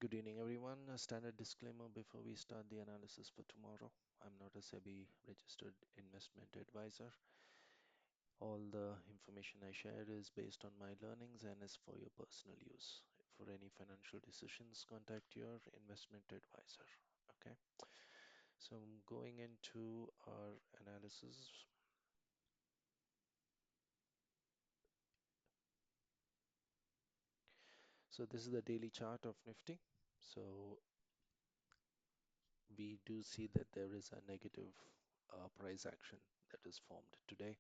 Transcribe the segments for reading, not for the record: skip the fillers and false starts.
Good evening, everyone. A standard disclaimer before we start the analysis for tomorrow. I'm not a SEBI registered investment advisor. All the information I share is based on my learnings and is for your personal use. For any financial decisions, contact your investment advisor. Okay, so going into our analysis. So this is the daily chart of Nifty. So we do see that there is a negative price action that is formed today.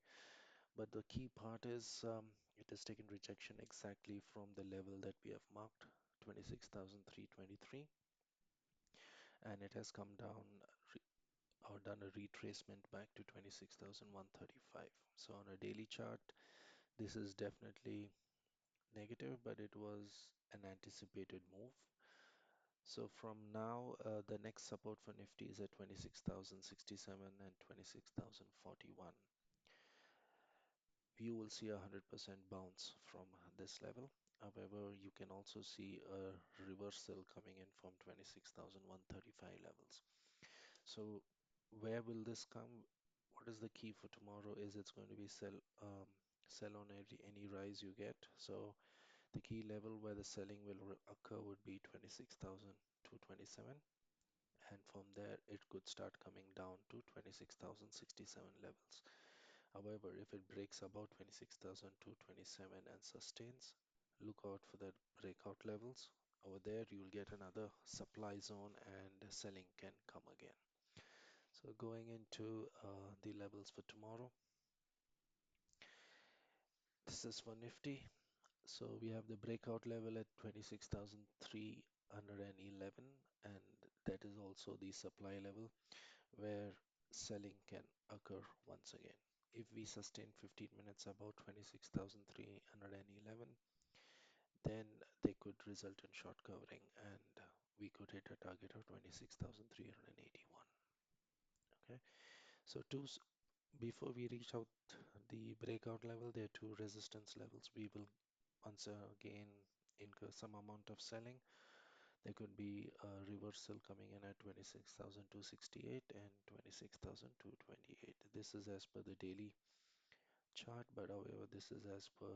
But the key part is it has taken rejection exactly from the level that we have marked, 26,323, and it has come down or done a retracement back to 26,135. So on a daily chart, this is definitely negative, but it was an anticipated move. So from now, the next support for Nifty is at 26,067 and 26,041. You will see a 100% bounce from this level. However, you can also see a reversal coming in from 26,135 levels. So where will this come? What is the key for tomorrow is it's going to be sell on any rise you get. So the key level where the selling will occur would be 26,227, and from there it could start coming down to 26,067 levels. However, if it breaks above 26,227 and sustains, look out for the breakout levels. Over there, you'll get another supply zone and selling can come again. So going into the levels for tomorrow, this is for Nifty. So we have the breakout level at 26,311, and that is also the supply level where selling can occur once again. If we sustain 15 minutes above 26,311, then they could result in short covering and we could hit a target of 26,381. Okay, so before we reach out the breakout level, there are two resistance levels. We will once again incur some amount of selling. There could be a reversal coming in at 26,268 and 26,228. This is as per the daily chart, but however, this is as per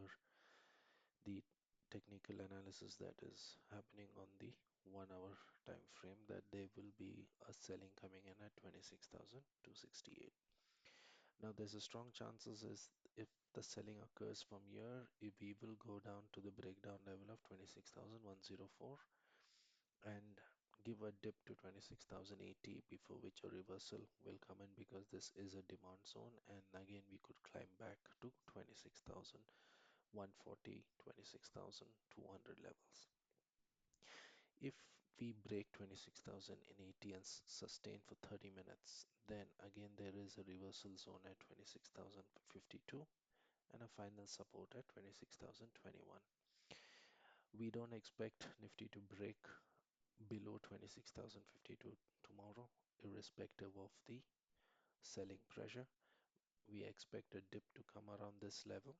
the technical analysis that is happening on the 1 hour time frame, that there will be a selling coming in at 26,268. Now there's a strong chances is if the selling occurs from here, if we will go down to the breakdown level of 26,104 and give a dip to 26,080, before which a reversal will come in, because this is a demand zone, and again we could climb back to 26,140, 26,200 levels. If we break 26,080 and sustain for 30 minutes, then again there is a reversal zone at 26,052 and a final support at 26,021. We don't expect Nifty to break below 26,052 tomorrow, irrespective of the selling pressure. We expect a dip to come around this level,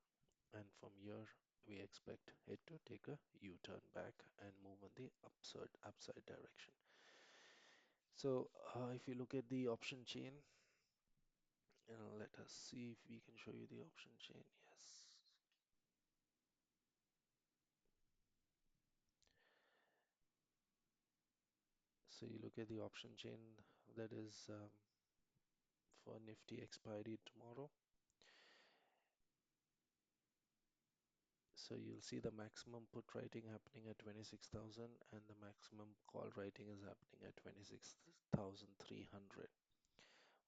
and from here we expect it to take a U-turn back and move in the upside direction. So if you look at the option chain, let us see if we can show you the option chain. Yes. So you look at the option chain that is for Nifty expiry tomorrow. So you'll see the maximum put writing happening at 26,000 and the maximum call writing is happening at 26,300.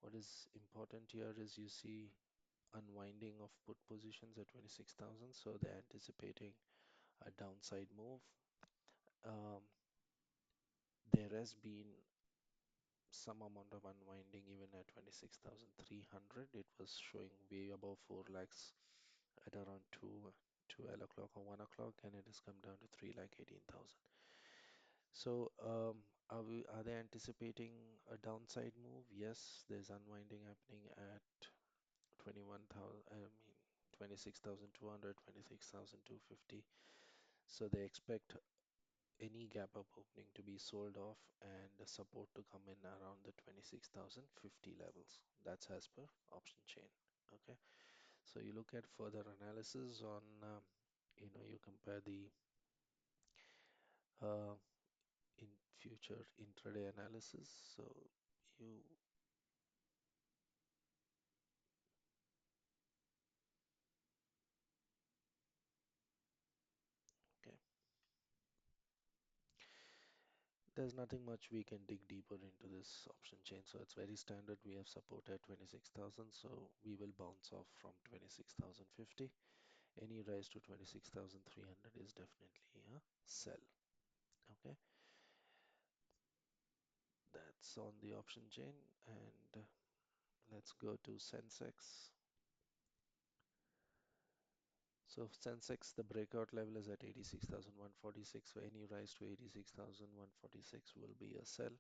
What is important here is you see unwinding of put positions at 26,000. So they're anticipating a downside move. Um, there has been some amount of unwinding even at 26,300. It was showing way above 4 lakhs at around 12 o'clock or 1 o'clock, and it has come down to 3 lakh 18,000. So are they anticipating a downside move? Yes, there's unwinding happening at 21,000, 26,200, 26,250. So they expect any gap up opening to be sold off and the support to come in around the 26,050 levels. That's as per option chain. Okay, so you look at further analysis on, you compare the uh, in future intraday analysis. So you, okay, there's nothing much we can dig deeper into this option chain. So it's very standard. We have support at 26,000, so we will bounce off from 26,050. Any rise to 26,300 is definitely a sell. Okay, that's on the option chain. And let's go to Sensex. So Sensex, the breakout level is at 86,146. So any rise to 86,146 will be a sell.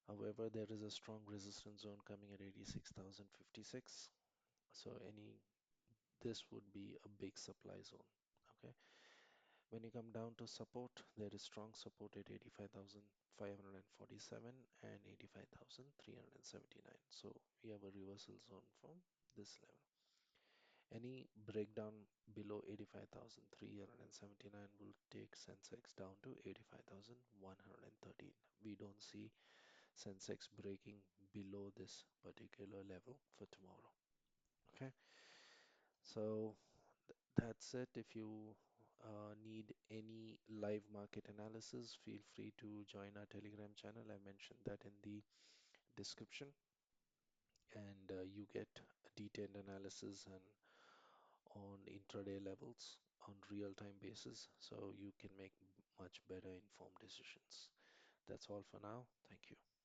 However, there is a strong resistance zone coming at 86,056. So this would be a big supply zone. Okay. When you come down to support, there is strong support at 85,547 and 85,379. So we have a reversal zone from this level. Any breakdown below 85,379 will take Sensex down to 85,113. We don't see Sensex breaking below this particular level for tomorrow. Okay, so that's it. If you need any live market analysis, feel free to join our Telegram channel. I mentioned that in the description, and you get a detailed analysis and on intraday levels on real-time basis, so you can make much better informed decisions. That's all for now. Thank you.